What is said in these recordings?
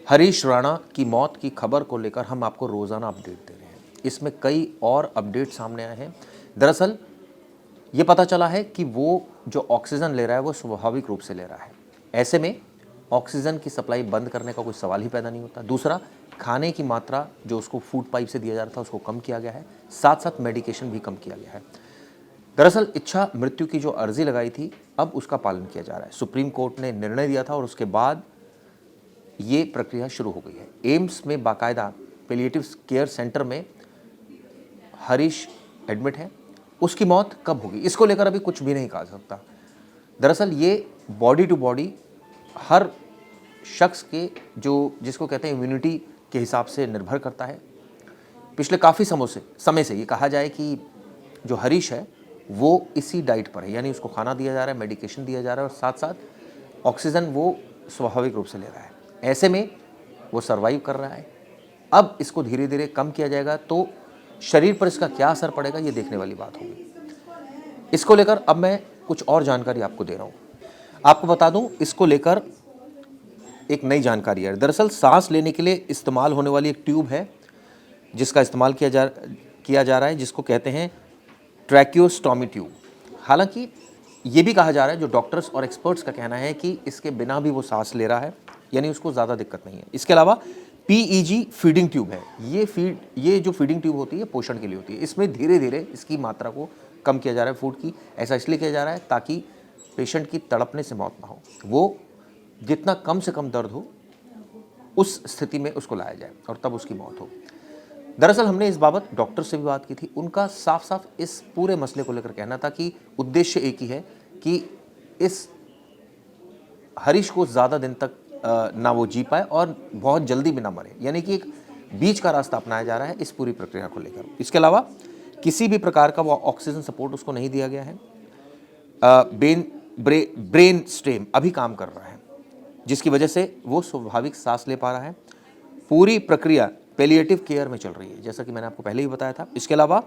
हरीश राणा की मौत की खबर को लेकर हम आपको रोज़ाना अपडेट दे रहे हैं। इसमें कई और अपडेट सामने आए हैं। दरअसल ये पता चला है कि वो जो ऑक्सीजन ले रहा है वो स्वाभाविक रूप से ले रहा है। ऐसे में ऑक्सीजन की सप्लाई बंद करने का कोई सवाल ही पैदा नहीं होता। दूसरा, खाने की मात्रा जो उसको फूड पाइप से दिया जा रहा था उसको कम किया गया है, साथ साथ मेडिकेशन भी कम किया गया है। दरअसल इच्छा मृत्यु की जो अर्जी लगाई थी अब उसका पालन किया जा रहा है। सुप्रीम कोर्ट ने निर्णय दिया था और उसके बाद ये प्रक्रिया शुरू हो गई है। एम्स में बाकायदा पैलिएटिव केयर सेंटर में हरीश एडमिट है। उसकी मौत कब होगी इसको लेकर अभी कुछ भी नहीं कहा जा सकता। दरअसल ये बॉडी टू बॉडी हर शख्स के जो जिसको कहते हैं इम्यूनिटी के हिसाब से निर्भर करता है। पिछले काफ़ी समय से ये कहा जाए कि जो हरीश है वो इसी डाइट पर है, यानी उसको खाना दिया जा रहा है, मेडिकेशन दिया जा रहा है और साथ साथ ऑक्सीजन वो स्वाभाविक रूप से ले रहा है। ऐसे में वो सर्वाइव कर रहा है। अब इसको धीरे धीरे कम किया जाएगा तो शरीर पर इसका क्या असर पड़ेगा ये देखने वाली बात होगी। इसको लेकर अब मैं कुछ और जानकारी आपको दे रहा हूँ। आपको बता दूं, इसको लेकर एक नई जानकारी है। दरअसल सांस लेने के लिए इस्तेमाल होने वाली एक ट्यूब है जिसका इस्तेमाल किया जा रहा है, जिसको कहते हैं ट्रैकियोस्टोमी ट्यूब। हालांकि ये भी कहा जा रहा है, जो डॉक्टर्स और एक्सपर्ट्स का कहना है कि इसके बिना भी वो सांस ले रहा है, यानी उसको ज़्यादा दिक्कत नहीं है। इसके अलावा पीईजी फीडिंग ट्यूब है। ये जो फीडिंग ट्यूब होती है पोषण के लिए होती है। इसमें धीरे धीरे इसकी मात्रा को कम किया जा रहा है फूड की। ऐसा इसलिए किया जा रहा है ताकि पेशेंट की तड़पने से मौत ना हो, वो जितना कम से कम दर्द हो उस स्थिति में उसको लाया जाए और तब उसकी मौत हो। दरअसल हमने इस बाबत डॉक्टर से भी बात की थी। उनका साफ साफ इस पूरे मसले को लेकर कहना था कि उद्देश्य एक ही है कि इस हरीश को ज़्यादा दिन तक ना वो जी पाए और बहुत जल्दी भी ना मरे, यानी कि एक बीच का रास्ता अपनाया जा रहा है इस पूरी प्रक्रिया को लेकर। इसके अलावा किसी भी प्रकार का वो ऑक्सीजन सपोर्ट उसको नहीं दिया गया है। ब्रेन स्टेम अभी काम कर रहा है जिसकी वजह से वो स्वाभाविक सांस ले पा रहा है। पूरी प्रक्रिया पैलिएटिव केयर में चल रही है, जैसा कि मैंने आपको पहले ही बताया था। इसके अलावा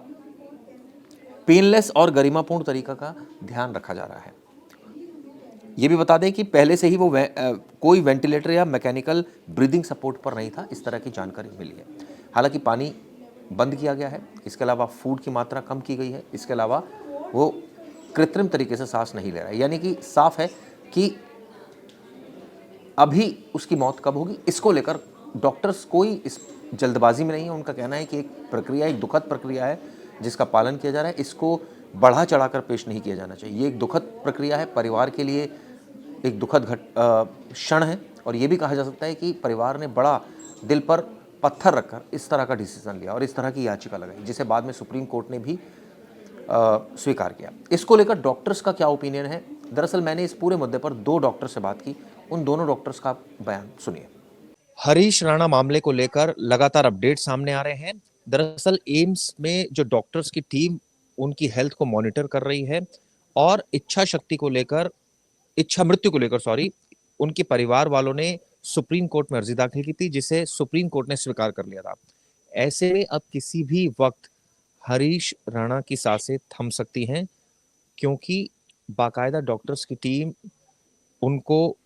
पेनलेस और गरिमापूर्ण तरीका का ध्यान रखा जा रहा है। ये भी बता दें कि पहले से ही वो कोई वेंटिलेटर या मैकेनिकल ब्रीदिंग सपोर्ट पर नहीं था, इस तरह की जानकारी मिली है। हालांकि पानी बंद किया गया है। इसके अलावा फूड की मात्रा कम की गई है। इसके अलावा वो कृत्रिम तरीके से सांस नहीं ले रहा है, यानी कि साफ है कि अभी उसकी मौत कब होगी इसको लेकर डॉक्टर्स कोई इस जल्दबाजी में नहीं है। उनका कहना है कि एक प्रक्रिया, एक दुखद प्रक्रिया है जिसका पालन किया जा रहा है। इसको बढ़ा चढ़ाकर पेश नहीं किया जाना चाहिए। ये एक दुखद प्रक्रिया है, परिवार के लिए एक दुखद क्षण है और ये भी कहा जा सकता है कि परिवार ने बड़ा दिल पर पत्थर रखकर इस तरह का डिसीजन लिया और इस तरह की याचिका लगाई, जिसे बाद में सुप्रीम कोर्ट ने भी स्वीकार किया। इसको लेकर डॉक्टर्स का क्या ओपिनियन है? दरअसल मैंने इस पूरे मुद्दे पर 2 डॉक्टर से बात की। उन दोनों डॉक्टर्स का बयान सुनिए। हरीश राणा मामले को लेकर लगातार अपडेट सामने आ रहे हैं। दरअसल एम्स में जो डॉक्टर्स की टीम उनकी हेल्थ को मॉनिटर कर रही है और इच्छा मृत्यु को लेकर उनके परिवार वालों ने सुप्रीम कोर्ट में अर्जी दाखिल की थी, जिसे सुप्रीम कोर्ट ने स्वीकार कर लिया था। ऐसे में अब किसी भी वक्त हरीश राणा की सांसें थम सकती हैं, क्योंकि बाकायदा डॉक्टर्स की टीम उनको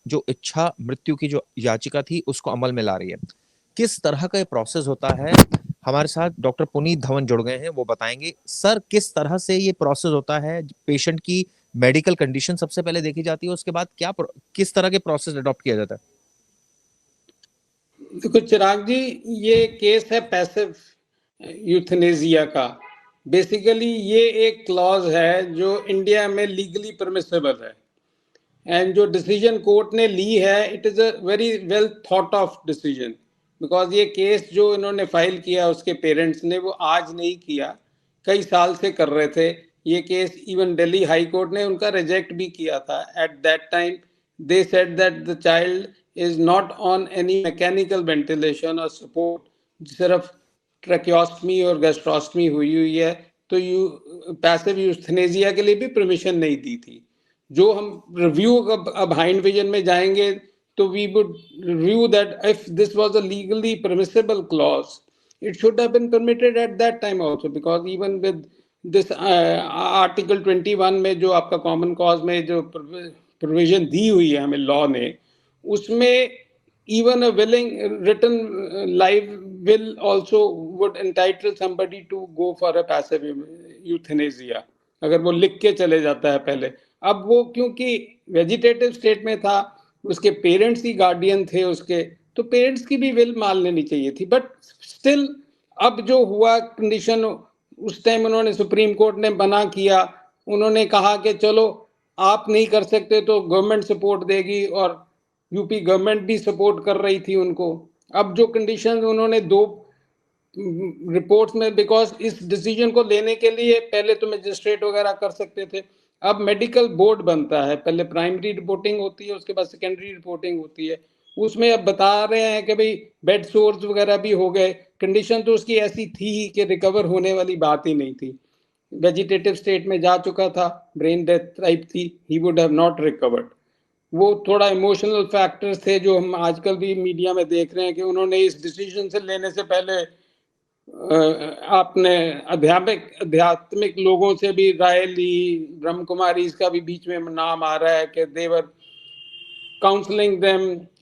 जो इच्छा मृत्यु की जो याचिका थी उसको अमल में ला रही है। किस तरह का ये प्रोसेस होता है, हमारे साथ डॉक्टर पुनीत धवन जुड़ गए हैं, वो बताएंगे। सर, किस तरह से ये प्रोसेस होता है? पेशेंट की मेडिकल कंडीशन सबसे पहले देखी जाती है, उसके बाद किस तरह के प्रोसेस अडॉप्ट किया जाता है? देखो चिराग जी, ये केस है पैसिव यूथनेसिया का। बेसिकली ये एक क्लॉज है जो इंडिया में लीगली परमिसेबल है एंड जो डिसीजन कोर्ट ने ली है, it is a very well thought of decision. Because ये केस जो इन्होंने फाइल किया उसके पेरेंट्स ने, वो आज नहीं किया, कई साल से कर रहे थे ये case. Even Delhi high court ने उनका रिजेक्ट भी किया था। At that time they said that the child is not on any mechanical ventilation और सपोर्ट, सिर्फ ट्रैकियोस्टमी और गैस्ट्रोस्टमी हुई है, तो पैसिव यूथनेसिया के लिए भी परमिशन नहीं दी थी। जो हम रिव्यू अब हाइंड विजन में जाएंगे तो we would review that if this was a legally permissible clause, it should have been permitted at that time also, because even with this article 21 में जो आपका कॉमन कॉज में जो प्रोविजन दी हुई है हमें लॉ ने, उसमें even a willing written live will also would entitle somebody to go for a passive euthanasia, अगर वो लिख के चले जाता है पहले। अब वो क्योंकि वेजिटेटिव स्टेट में था, उसके पेरेंट्स ही गार्डियन थे उसके, तो पेरेंट्स की भी विल मान लेनी चाहिए थी। बट स्टिल अब जो हुआ कंडीशन, उस टाइम उन्होंने सुप्रीम कोर्ट ने मना किया, उन्होंने कहा कि चलो आप नहीं कर सकते तो गवर्नमेंट सपोर्ट देगी, और यूपी गवर्नमेंट भी सपोर्ट कर रही थी उनको। अब जो कंडीशन उन्होंने दो रिपोर्ट्स में, बिकॉज इस डिसीजन को लेने के लिए पहले तो मजिस्ट्रेट वगैरह कर सकते थे, अब मेडिकल बोर्ड बनता है, पहले प्राइमरी रिपोर्टिंग होती है, उसके बाद सेकेंडरी रिपोर्टिंग होती है। उसमें अब बता रहे हैं कि भाई बेड सोर्स वगैरह भी हो गए, कंडीशन तो उसकी ऐसी थी ही कि रिकवर होने वाली बात ही नहीं थी, वेजिटेटिव स्टेट में जा चुका था, ब्रेन डेथ टाइप थी, he would have not recovered. वो थोड़ा इमोशनल फैक्टर्स थे जो हम आजकल भी मीडिया में देख रहे हैं कि उन्होंने इस डिसीजन से लेने से पहले आपने आध्यात्मिक लोगों से भी राय ली, ब्रह्म कुमारी इसका भी बीच में नाम आ रहा है कि देवर counseling them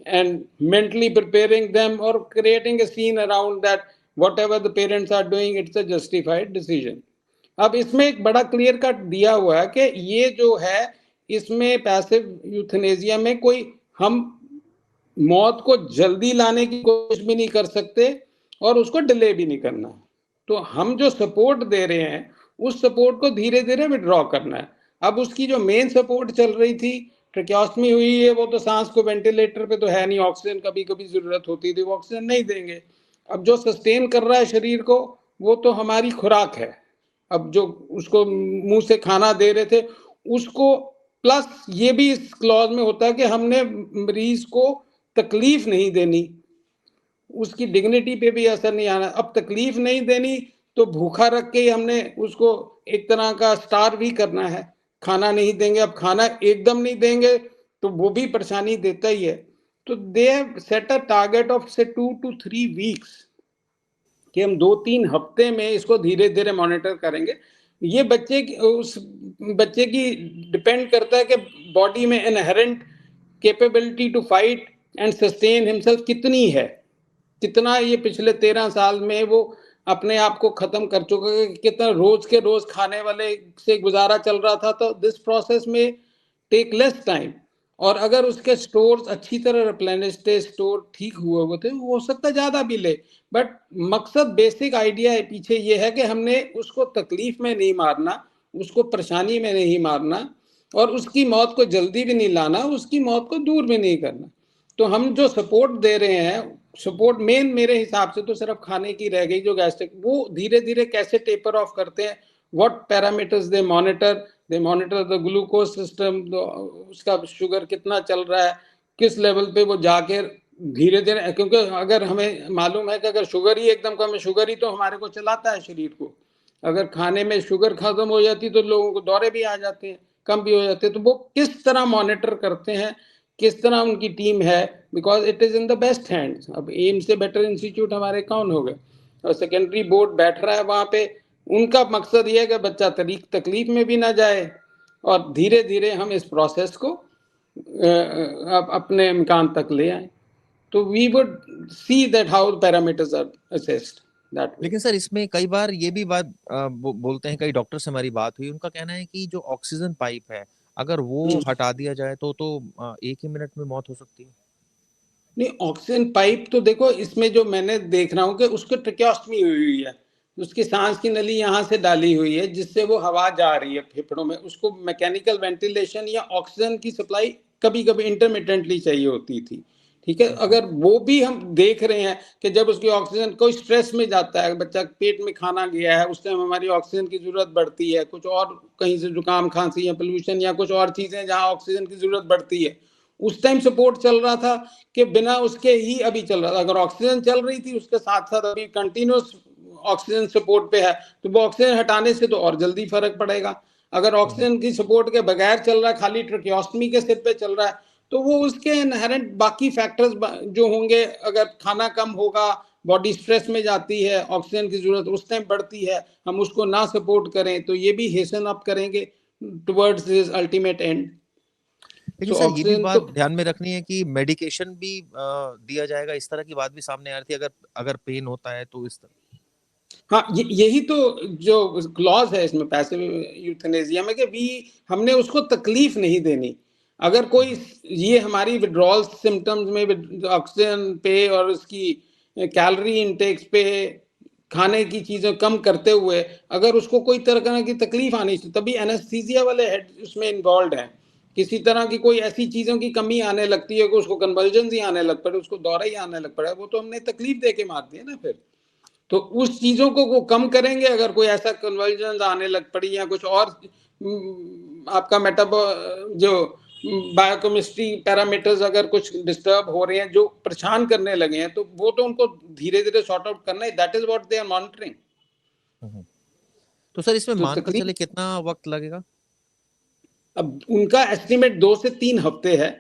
and mentally preparing them or creating a scene around that whatever the parents are doing, it's a justified decision. अब इसमें एक बड़ा क्लियर कट दिया हुआ है कि ये जो है इसमें पैसिव यूथनेजिया में कोई हम मौत को जल्दी लाने की कोशिश भी नहीं कर सकते और उसको डिले भी नहीं करना। तो हम जो सपोर्ट दे रहे हैं उस सपोर्ट को धीरे धीरे विड्रॉ करना है। अब उसकी जो मेन सपोर्ट चल रही थी, ट्रेकियोस्टमी हुई है, वो तो सांस को वेंटिलेटर पे तो है नहीं, ऑक्सीजन कभी कभी जरूरत होती थी, वो ऑक्सीजन नहीं देंगे। अब जो सस्टेन कर रहा है शरीर को वो तो हमारी खुराक है। अब जो उसको मुंह से खाना दे रहे थे उसको, प्लस ये भी इस क्लॉज में होता है कि हमने मरीज को तकलीफ नहीं देनी, उसकी डिग्निटी पे भी असर नहीं आना। अब तकलीफ नहीं देनी तो भूखा रख के ही हमने उसको एक तरह का स्टार भी करना है, खाना नहीं देंगे। अब खाना एकदम नहीं देंगे तो वो भी परेशानी देता ही है। तो they have set a target of से 2 to 3 वीक्स कि हम 2-3 हफ्ते में इसको धीरे धीरे मॉनिटर करेंगे। ये बच्चे उस बच्चे की डिपेंड करता है कि बॉडी में inherent capability to fight and sustain himself कितनी है, कितना ये पिछले 13 साल में वो अपने आप को खत्म कर चुका है, कितना रोज के रोज खाने वाले से गुजारा चल रहा था। तो दिस प्रोसेस में टेक लेस टाइम, और अगर उसके स्टोर्स अच्छी तरह रिप्लेनिश्ड थे, स्टोर ठीक हुए हुए थे, हो सकता है ज्यादा भी ले। बट मकसद बेसिक आइडिया है पीछे ये है कि हमने उसको तकलीफ में नहीं मारना, उसको परेशानी में नहीं मारना, और उसकी मौत को जल्दी भी नहीं लाना, उसकी मौत को दूर भी नहीं करना। तो हम जो सपोर्ट दे रहे हैं, सपोर्ट मेन मेरे हिसाब से तो सिर्फ खाने की रह गई, जो गैस्ट्रिक वो धीरे धीरे कैसे टेपर ऑफ करते हैं, what parameters they monitor the glucose system, उसका शुगर कितना चल रहा है, किस लेवल पे वो जाके धीरे धीरे, क्योंकि अगर हमें मालूम है कि अगर शुगर ही एकदम कम है, शुगर ही तो हमारे को चलाता है शरीर को, अगर खाने में शुगर खत्म हो जाती तो लोगों को दौरे भी आ जाते हैं, कम भी हो जाते हैं। तो वो किस तरह मॉनिटर करते हैं, किस तरह उनकी टीम है, because it is in the best hands. अब एम से बेटर इंस्टीट्यूट हमारे कौन हो गए, और सेकेंडरी बोर्ड बैठ रहा है वहां पे, उनका मकसद ये है कि बच्चा तकलीफ में भी ना जाए, और धीरे धीरे हम इस प्रोसेस को अपने इम्कान तक ले आए। तो we would see that how parameters are assessed that way. लेकिन सर इसमें कई बार ये भी बात बोलते हैं, कई डॉक्टर से हमारी बात हुई, उनका कहना है कि जो ऑक्सीजन पाइप है अगर वो हटा दिया जाए तो 1 ही मिनट में मौत हो सकती है। नहीं, ऑक्सीजन पाइप तो देखो, इसमें जो मैंने देख रहा हूँ कि उसको ट्रेकियोस्टमी हुई हुई है, उसकी सांस की नली यहाँ से डाली हुई है जिससे वो हवा जा रही है फेफड़ों में, उसको मैकेनिकल वेंटिलेशन या ऑक्सीजन की सप्लाई कभी कभी इंटरमिटेंटली चाहिए होती थी। ठीक है, अगर वो भी हम देख रहे हैं कि जब उसकी ऑक्सीजन, कोई स्ट्रेस में जाता है बच्चा, पेट में खाना गया है, उस टाइम हमारी ऑक्सीजन की जरूरत बढ़ती है, कुछ और कहीं से जुकाम खांसी या पोल्यूशन या कुछ और चीजें जहाँ ऑक्सीजन की जरूरत बढ़ती है, उस टाइम सपोर्ट चल रहा था कि बिना उसके ही अभी चल रहा था। अगर ऑक्सीजन चल रही थी उसके साथ साथ अभी कंटिन्यूस ऑक्सीजन सपोर्ट पे है, तो वो ऑक्सीजन हटाने से तो और जल्दी फर्क पड़ेगा। अगर ऑक्सीजन की सपोर्ट के बगैर चल रहा है, खाली ट्रेकियोस्टमी के सिर पे चल रहा है, तो वो उसके इनहेरेंट बाकी फैक्टर्स जो होंगे, अगर खाना कम होगा, बॉडी स्ट्रेस में जाती है, ऑक्सीजन की जरूरत उस टाइम बढ़ती है, हम उसको ना सपोर्ट करें तो ये भी हेसन अप करेंगे टुवर्ड्स दिस अल्टीमेट एंड। लेकिन सो सर ये भी ऑक्सीजन बात तो ध्यान में रखनी है कि मेडिकेशन भी दिया जाएगा, इस तरह की बात भी सामने आ रही थी, अगर अगर पेन होता है तो इस तरह। हाँ, यही तो जो क्लॉज है इसमें पैसिव यूथनेसिया में, कि भी हमने उसको तकलीफ नहीं देनी। अगर कोई ये हमारी विड्रॉल सिम्टम्स में ऑक्सीजन पे और उसकी कैलोरी इनटेक्स पे, खाने की चीजें कम करते हुए अगर उसको कोई तरह की तकलीफ आनी चाहिए, तभी एनेस्थीसिया वाले हेड उसमें इन्वॉल्व हैं। किसी तरह की कोई ऐसी चीजों की कमी आने लगती है कि उसको कन्वर्जन ही आने लग पड़े, उसको दौरा ही आने लग पड़ा, वो तो हमने तकलीफ दे के मार दिया ना। फिर तो उस चीजों को वो कम करेंगे अगर कोई ऐसा कन्वर्जन आने लग पड़ी या कुछ और आपका मेटाबो जो बायोकेमिस्ट्री पैरामीटर्स अगर कुछ डिस्टर्ब हो रहे हैं, जो परेशान करने लगे हैं, तो वो तो उनको धीरे धीरे सॉर्ट आउट करना है। That is what they are monitoring. तो सर इसमें तो मानकर तकलीफ, चले कितना वक्त लगेगा? अब उनका एस्टिमेट 2 से 3 हफ्ते है।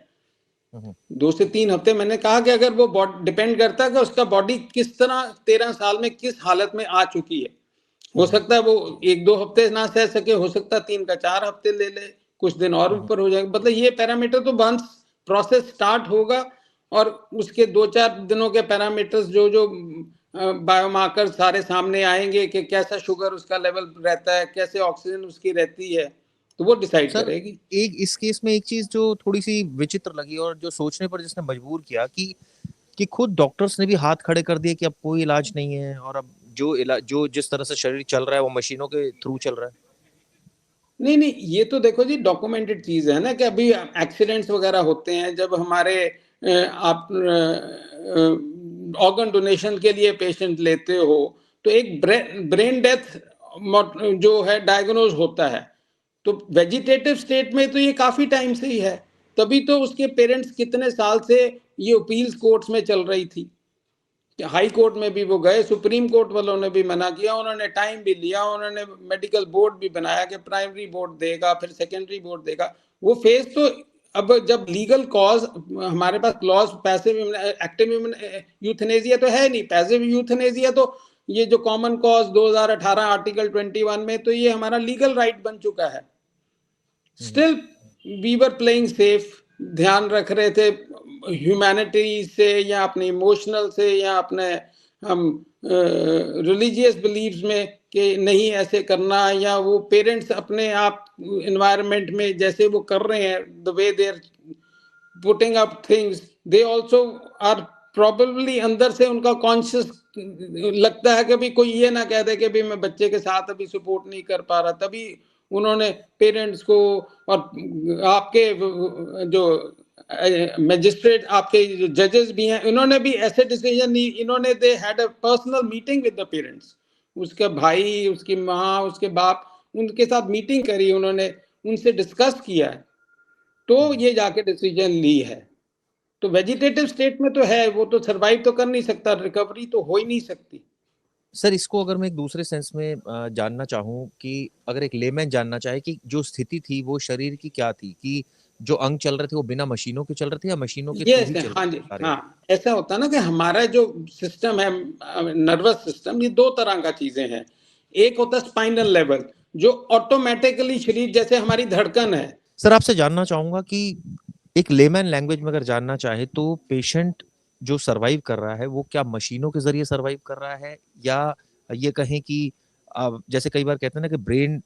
2 से 3 हफ्ते मैंने कहा कि अगर वो डिपेंड करता है कि उसका बॉडी किस तरह 13 साल में किस हालत में आ चुकी है। हो सकता है वो 1-2 हफ्ते ना सह सके, हो सकता है 3 का 4 हफ्ते ले ले, कुछ दिन और ऊपर हो जाएगा। मतलब ये पैरामीटर तो वंस प्रोसेस स्टार्ट होगा और उसके 2-4 दिनों के पैरामीटर्स जो जो बायोमार्कर सारे सामने आएंगे कि कैसा शुगर उसका लेवल रहता है, कैसे ऑक्सीजन उसकी रहती है, तो वो डिसाइड सर करेगी। एक इस केस में एक चीज जो थोड़ी सी विचित्र लगी और जो सोचने पर जिसने मजबूर किया कि खुद डॉक्टर्स ने भी हाथ खड़े कर दिए कि अब कोई इलाज नहीं है, और अब जो इलाज जो जिस तरह से शरीर चल रहा है वो मशीनों के थ्रू चल रहा है। नहीं नहीं, ये तो देखो जी डॉक्यूमेंटेड चीज है ना, कि अभी एक्सीडेंट्स वगैरह होते हैं जब हमारे आप ऑर्गन डोनेशन के लिए पेशेंट लेते हो, तो एक ब्रेन डेथ जो है डायग्नोज होता है। तो वेजिटेटिव स्टेट में तो ये काफी टाइम से ही है, तभी तो उसके पेरेंट्स कितने साल से ये अपील्स कोर्ट्स में चल रही थी। हाई कोर्ट में भी वो गए, सुप्रीम कोर्ट वालों ने भी मना किया, उन्होंने टाइम भी लिया, उन्होंने मेडिकल बोर्ड भी बनाया कि प्राइमरी बोर्ड देगा फिर सेकेंडरी बोर्ड देगा। वो फेज तो अब जब लीगल कॉज हमारे पास क्लॉज पैसिव एक्टिव यूथनेसिया तो है नहीं, पैसिव यूथनेसिया तो ये जो कॉमन कॉज 2018 आर्टिकल 21 में, तो ये हमारा लीगल राइट बन चुका है। Still we were playing safe, ध्यान रख रहे थे ह्यूमैनिटी से या अपने इमोशनल से या अपने हम रिलीजियस बिलीव्स में कि नहीं ऐसे करना, या वो पेरेंट्स अपने आप एनवायरनमेंट में जैसे वो कर रहे हैं, the way they are putting up things, they also are probably अंदर से उनका कॉन्शियस लगता है कि भी कोई ये ना कह दे कि भी मैं बच्चे के साथ अभी सपोर्ट नहीं कर पा रहा, तभी उन्होंने पेरेंट्स को और आपके जो मजिस्ट्रेट आपके जो जजेस भी हैं, इन्होंने भी ऐसे डिसीजन नहीं, इन्होंने they had a personal meeting with the parents, उसके भाई उसकी माँ उसके बाप उनके साथ मीटिंग करी, उन्होंने उनसे डिस्कस किया है, तो ये जाके डिसीजन ली है। तो वेजिटेटिव स्टेट में तो है, वो तो सरवाइव तो कर नहीं सकता, रिकवरी तो हो ही नहीं सकती। सर इसको अगर मैं एक दूसरे सेंस में जानना चाहूँ कि अगर एक लेमैन जानना चाहे कि जो स्थिति थी वो शरीर की क्या थी, कि जो अंग चल रहे थे वो बिना मशीनों के चल रहे थे या मशीनों के थ्रू ये ही चल हाँ रहे जी, थे सारे? हाँ ऐसा होता है ना कि हमारा जो सिस्टम है नर्वस सिस्टम, ये 2 तरह का चीजें हैं। एक होता है स्पाइनल लेवल, जो ऑटोमेटिकली शरीर जैसे हमारी धड़कन है। सर आपसे जानना चाहूंगा कि एक लेमैन लैंग्वेज में अगर जानना चाहे तो पेशेंट जो सरवाइव कर रहा है वो क्या मशीनों के जरिए सरवाइव कर रहा है, या ये कहें कि जैसे कई बार कहते हैं ना कि ब्रेन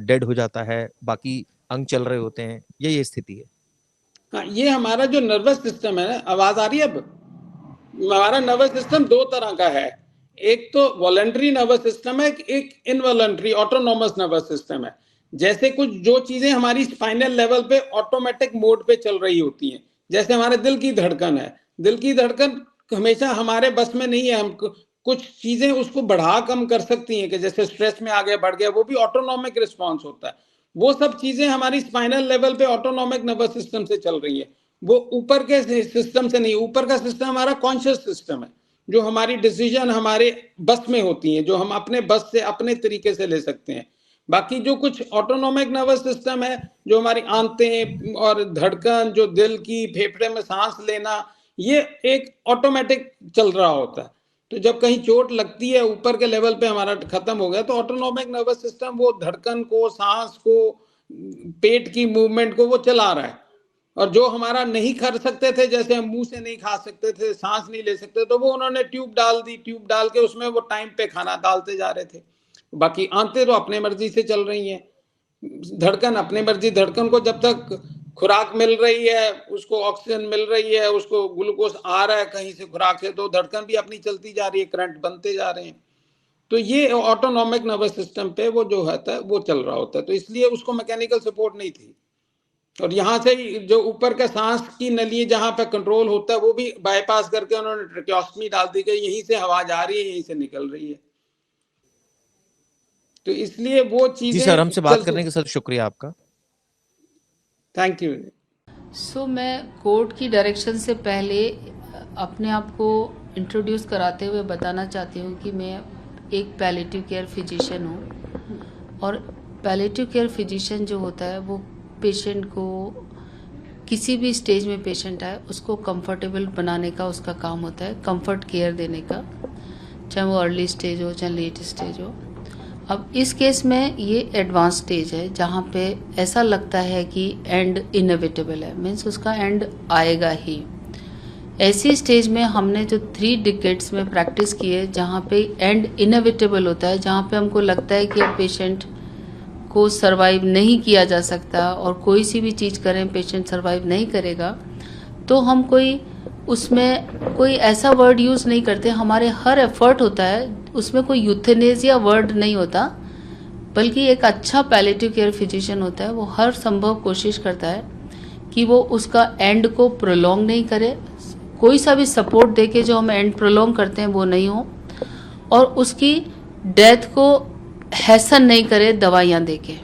डेड हो जाता है, बाकी अंग चल रहे होते हैं, ये स्थिति है? हाँ, ये हमारा जो नर्वस सिस्टम है, आवाज आ रही है अब? हमारा नर्वस सिस्टम 2 तरह का है, एक तो वॉलंटरी नर्वस सिस्टम है, एक इनवॉलंटरी ऑटोनोमस नर्वस सिस्टम है। जैसे कुछ जो चीजें हमारी स्पाइनल लेवल पे ऑटोमेटिक मोड पे चल रही होती हैं, जैसे हमारे दिल की धड़कन है, दिल की धड़कन हमेशा हमारे बस में नहीं है, हम कुछ चीजें उसको बढ़ा कम कर सकती हैं, कि जैसे स्ट्रेस में आगे बढ़ गया, वो भी ऑटोनोमिक रिस्पॉन्स होता है। वो सब चीजें हमारी स्पाइनल लेवल पे ऑटोनोमिक नर्वस सिस्टम से चल रही है, वो ऊपर के सिस्टम से नहीं। ऊपर का सिस्टम हमारा कॉन्शियस सिस्टम है, जो हमारी डिसीजन हमारे बस में होती हैं, जो हम अपने बस से अपने तरीके से ले सकते हैं। बाकी जो कुछ ऑटोनोमिक नर्वस सिस्टम है, जो हमारी आंतें और धड़कन, जो दिल की फेफड़े में सांस लेना, ये एक ऑटोमेटिक चल रहा होता है। तो जब कहीं चोट लगती है, ऊपर के लेवल पे हमारा खत्म हो गया, तो ऑटोनोमिक नर्वस सिस्टम वो धड़कन को, सांस को, पेट की मूवमेंट को वो चला रहा है। और जो हमारा नहीं कर सकते थे, जैसे हम मुंह से नहीं खा सकते थे, सांस नहीं ले सकते, तो वो उन्होंने ट्यूब डाल दी, ट्यूब डाल के उसमें वो टाइम पे खाना डालते जा रहे थे। बाकी आंतें तो अपने मर्जी से चल रही हैं, धड़कन अपनी मर्जी, धड़कन को जब तक खुराक मिल रही है, उसको ऑक्सीजन मिल रही है, उसको ग्लूकोज आ रहा है कहीं से खुराक से, तो धड़कन भी अपनी चलती जा रही है, करंट बनते जा रहे हैं। तो ये ऑटोनॉमिक नर्वस सिस्टम पे वो जो होता है वो चल रहा होता है, तो इसलिए उसको मैकेनिकल सपोर्ट नहीं थी। और यहाँ से ही जो ऊपर का सांस की नली जहाँ पे कंट्रोल होता है वो भी बाईपास करके उन्होंने ट्रेकियोस्टमी डाल दी गई, यहीं से हवा जा रही है, यहीं से निकल रही है। तो इसलिए वो जी चीजें सर, हमसे बात करने के सर शुक्रिया आपका। Thank you. सो मैं कोर्ट की डायरेक्शन से पहले अपने आप को इंट्रोड्यूस कराते हुए बताना चाहती हूँ कि मैं एक पैलेटिव केयर फिजिशियन हूँ, और पैलेटिव केयर फिजिशियन जो होता है वो पेशेंट को, किसी भी स्टेज में पेशेंट आए उसको कंफर्टेबल बनाने का उसका काम होता है, कंफर्ट केयर देने का, चाहे वो अर्ली स्टेज हो चाहे लेट स्टेज हो। अब इस केस में ये एडवांस स्टेज है जहाँ पे ऐसा लगता है कि एंड इनएविटेबल है, मीन्स उसका एंड आएगा ही। ऐसी स्टेज में हमने जो 3 डिकेड्स में प्रैक्टिस की है जहाँ पे एंड इनएविटेबल होता है, जहाँ पे हमको लगता है कि अब पेशेंट को सरवाइव नहीं किया जा सकता और कोई सी भी चीज़ करें पेशेंट सरवाइव नहीं करेगा, तो हम उसमें कोई ऐसा वर्ड यूज़ नहीं करते। हमारे हर एफर्ट होता है उसमें कोई यूथेनेसिया वर्ड नहीं होता, बल्कि एक अच्छा पैलेटिव केयर फिजिशियन होता है, वो हर संभव कोशिश करता है कि वो उसका एंड को प्रोलॉन्ग नहीं करे, कोई सा भी सपोर्ट देके जो हम एंड प्रोलॉन्ग करते हैं वो नहीं हो, और उसकी डेथ को हैसन नहीं करे दवाइयाँ देके।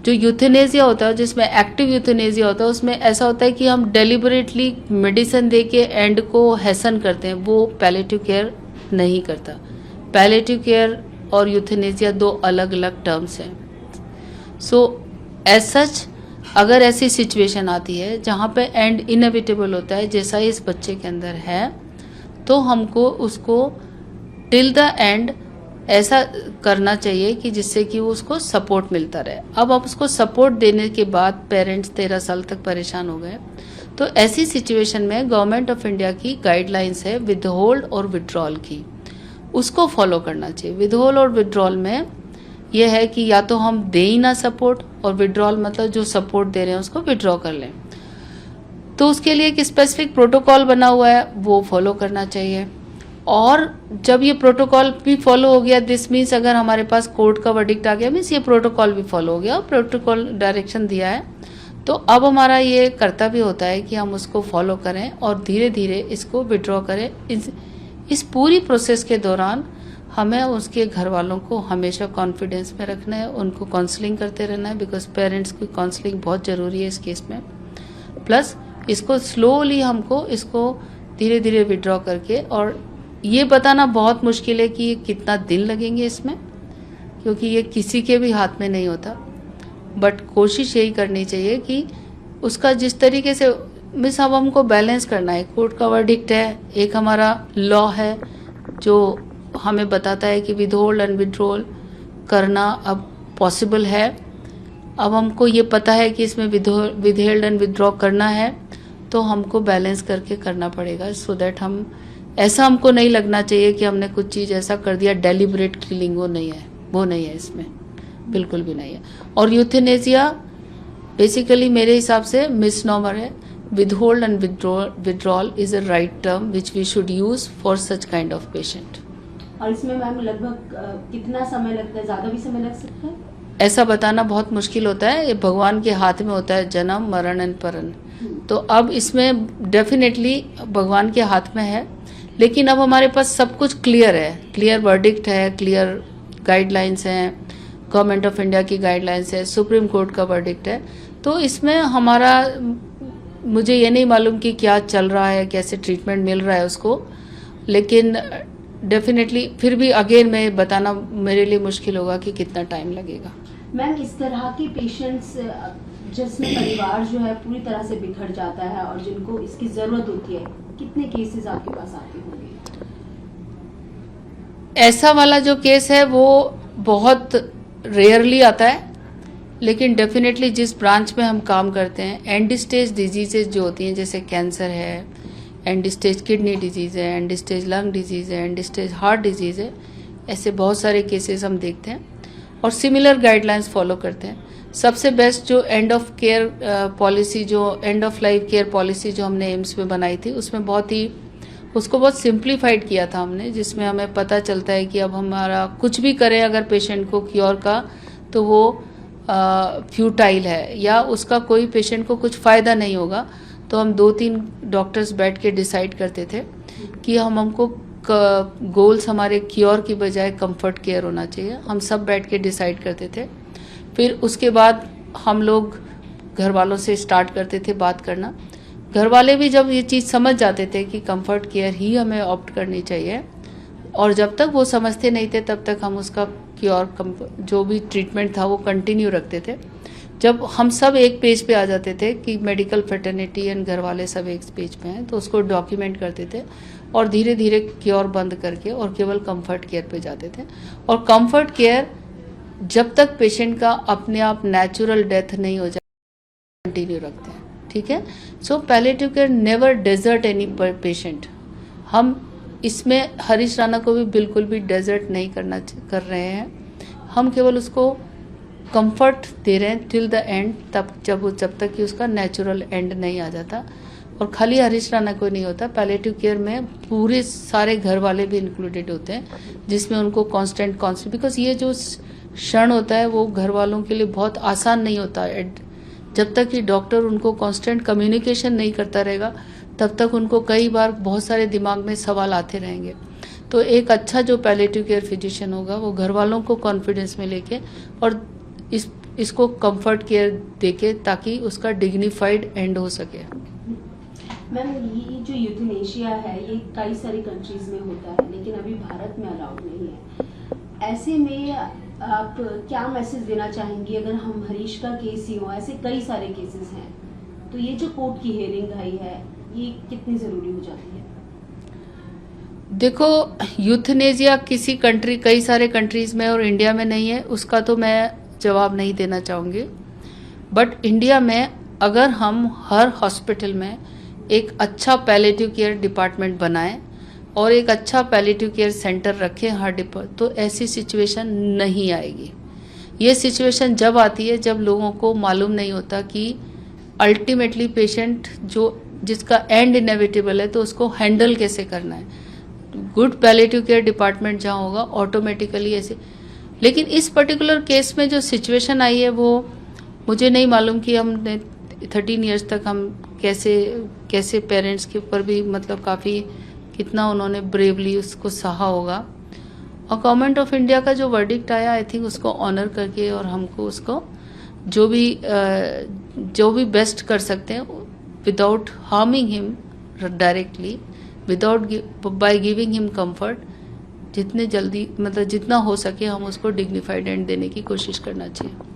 जो यूथेनेसिया होता है, जिसमें एक्टिव यूथेनेसिया होता है, उसमें ऐसा होता है कि हम डेलिबरेटली मेडिसिन देके एंड को हैसन करते हैं, वो पैलेटिव केयर नहीं करता। पैलेटिव केयर और यूथेनेसिया 2 अलग अलग टर्म्स हैं। सो एज सच अगर ऐसी सिचुएशन आती है जहाँ पे एंड इनएविटेबल होता है, जैसा इस बच्चे के अंदर है, तो हमको उसको टिल द एंड ऐसा करना चाहिए कि जिससे कि वो उसको सपोर्ट मिलता रहे। अब आप उसको सपोर्ट देने के बाद पेरेंट्स 13 साल तक परेशान हो गए, तो ऐसी सिचुएशन में गवर्नमेंट ऑफ इंडिया की गाइडलाइंस है विदहोल्ड और विड्रॉल की, उसको फॉलो करना चाहिए। विदहोल्ड और विड्रॉल में यह है कि या तो हम दें ही ना सपोर्ट, और विड्रॉल मतलब जो सपोर्ट दे रहे हैं उसको विड्रॉ कर लें। तो उसके लिए एक स्पेसिफिक प्रोटोकॉल बना हुआ है, वो फॉलो करना चाहिए। और जब ये प्रोटोकॉल भी फॉलो हो गया, दिस मीन्स अगर हमारे पास कोर्ट का वर्डिक्ट आ गया, मीन्स ये प्रोटोकॉल भी फॉलो हो गया, प्रोटोकॉल डायरेक्शन दिया है, तो अब हमारा ये कर्तव्य होता है कि हम उसको फॉलो करें और धीरे धीरे इसको विड्रॉ करें। इस पूरी प्रोसेस के दौरान हमें उसके घर वालों को हमेशा कॉन्फिडेंस में रखना है, उनको काउंसलिंग करते रहना है, बिकॉज पेरेंट्स की काउंसलिंग बहुत ज़रूरी है इस केस में। प्लस इसको स्लोली हमको इसको धीरे धीरे विड्रॉ करके, और ये बताना बहुत मुश्किल है कि ये कितना दिन लगेंगे इसमें, क्योंकि ये किसी के भी हाथ में नहीं होता, बट कोशिश यही करनी चाहिए कि उसका जिस तरीके से मिस अब हमको बैलेंस करना है। कोर्ट का वर्डिक्ट है, एक हमारा लॉ है जो हमें बताता है कि विदहोल्ड एंड विड्रॉल करना अब पॉसिबल है। अब हमको ये पता है कि इसमें विदहोल्ड एंड विड्रॉ करना है, तो हमको बैलेंस करके करना पड़ेगा, सो दैट हम ऐसा हमको नहीं लगना चाहिए कि हमने कुछ चीज़ ऐसा कर दिया डेलिबरेट किलिंग, वो नहीं है इसमें, बिल्कुल भी नहीं है। और यूथेनेसिया बेसिकली मेरे हिसाब से मिसनॉमर है। Withhold and withdrawal is a right term which we should use for such kind of patient. और इसमें मैम लगभग कितना समय लगता है, ज़्यादा भी समय लग सकता है? ऐसा बताना बहुत मुश्किल होता है, ये भगवान के हाथ में होता है, जन्म मरण एंड परन। तो अब इसमें डेफिनेटली भगवान के हाथ में है, लेकिन अब हमारे पास सब कुछ क्लियर है, क्लियर वर्डिक्ट है, क्लियर गाइडलाइंस हैं, गवर्नमेंट ऑफ इंडिया की गाइडलाइंस है, सुप्रीम कोर्ट का वर्डिक्ट है। तो इसमें हमारा, मुझे ये नहीं मालूम कि क्या चल रहा है, कैसे ट्रीटमेंट मिल रहा है उसको, लेकिन डेफिनेटली फिर भी अगेन मैं बताना मेरे लिए मुश्किल होगा कि कितना टाइम लगेगा। मैम इस तरह के पेशेंट्स जिसमें परिवार जो है पूरी तरह से बिखर जाता है और जिनको इसकी ज़रूरत होती है, कितने केसेस आपके पास आते होंगे? ऐसा वाला जो केस है वो बहुत रेयरली आता है, लेकिन डेफिनेटली जिस ब्रांच में हम काम करते हैं, एंड स्टेज डिजीजेज जो होती हैं, जैसे कैंसर है, एंड स्टेज किडनी डिजीज़ है, एंड स्टेज लंग डिजीज़ है, एंड स्टेज हार्ट डिजीज़ है, ऐसे बहुत सारे केसेस हम देखते हैं और सिमिलर गाइडलाइंस फॉलो करते हैं। सबसे बेस्ट जो एंड ऑफ केयर पॉलिसी, जो end of life care policy जो हमने एम्स में बनाई थी, उसमें उसको बहुत सिंप्लीफाइड किया था हमने, जिसमें हमें पता चलता है कि अब हमारा कुछ भी करें अगर पेशेंट को क्योर का, तो वो फ्यूटाइल है या उसका कोई पेशेंट को कुछ फ़ायदा नहीं होगा। तो हम 2-3 डॉक्टर्स बैठ के डिसाइड करते थे कि हमको गोल्स हमारे क्योर की बजाय कंफर्ट केयर होना चाहिए। हम सब बैठ के डिसाइड करते थे। फिर उसके बाद हम लोग घर वालों से स्टार्ट करते थे बात करना। घर वाले भी जब ये चीज़ समझ जाते थे कि कंफर्ट केयर ही हमें ऑप्ट करनी चाहिए, और जब तक वो समझते नहीं थे तब तक हम उसका क्योर जो भी ट्रीटमेंट था वो कंटिन्यू रखते थे। जब हम सब एक पेज पे आ जाते थे कि मेडिकल फ्रेटर्निटी एंड घर वाले सब एक पेज पे हैं, तो उसको डॉक्यूमेंट करते थे और धीरे धीरे क्योर बंद करके और केवल कंफर्ट केयर पे जाते थे। और कंफर्ट केयर जब तक पेशेंट का अपने आप नेचुरल डेथ नहीं हो जाए कंटिन्यू रखते हैं। ठीक है, so palliative care never desert any patient. हम इसमें हरीश राणा को भी बिल्कुल भी डेजर्ट नहीं कर रहे हैं। हम केवल उसको कंफर्ट दे रहे हैं टिल द एंड, जब तक कि उसका नेचुरल एंड नहीं आ जाता। और खाली हरीश राणा को नहीं होता, पैलिएटिव केयर में पूरे सारे घर वाले भी इंक्लूडेड होते हैं, जिसमें उनको कांस्टेंट बिकॉज ये जो क्षण होता है वो घर वालों के लिए बहुत आसान नहीं होता। जब तक कि डॉक्टर उनको कांस्टेंट कम्युनिकेशन नहीं करता रहेगा तब तक उनको कई बार बहुत सारे दिमाग में सवाल आते रहेंगे। तो एक अच्छा जो पैलिएटिव केयर फिजिशियन होगा वो घर वालों को कॉन्फिडेंस में लेके और इसको कंफर्ट केयर देके, ताकि उसका डिग्निफाइड एंड हो सके। मैम, ये जो यूथनेशिया है ये कई सारी कंट्रीज में होता है, लेकिन अभी भारत में अलाउड नहीं है। ऐसे में आप क्या मैसेज देना चाहेंगी? अगर हम हरीश का केस ही हो, ऐसे कई सारे केसेस हैं, तो ये जो कोर्ट की हियरिंग आई है ये कितनी जरूरी हो जाती है? देखो, यूथनेशिया किसी कंट्री, कई सारे कंट्रीज में और इंडिया में नहीं है, उसका तो मैं जवाब नहीं देना चाहूँगी। बट इंडिया में अगर हम हर हॉस्पिटल में एक अच्छा पैलिएटिव केयर डिपार्टमेंट बनाएं और एक अच्छा पैलिएटिव केयर सेंटर रखें हर डिपार्टमेंट, तो ऐसी सिचुएशन नहीं आएगी। ये सिचुएशन जब आती है जब लोगों को मालूम नहीं होता कि अल्टीमेटली पेशेंट जिसका एंड इनएविटेबल है, तो उसको हैंडल कैसे करना है। गुड पैलिएटिव केयर डिपार्टमेंट जहाँ होगा ऑटोमेटिकली ऐसे। लेकिन इस पर्टिकुलर केस में जो सिचुएशन आई है वो मुझे नहीं मालूम कि हमने 13 इयर्स तक हम कैसे पेरेंट्स के ऊपर भी मतलब काफ़ी कितना उन्होंने ब्रेवली उसको सहा होगा। और गवर्नमेंट ऑफ इंडिया का जो वर्डिक्ट आया, आई थिंक उसको ऑनर करके और हमको उसको जो भी बेस्ट कर सकते हैं without harming him directly, by giving him comfort, जितने जल्दी मतलब जितना हो सके हम उसको डिग्निफाइड एंड देने की कोशिश करना चाहिए।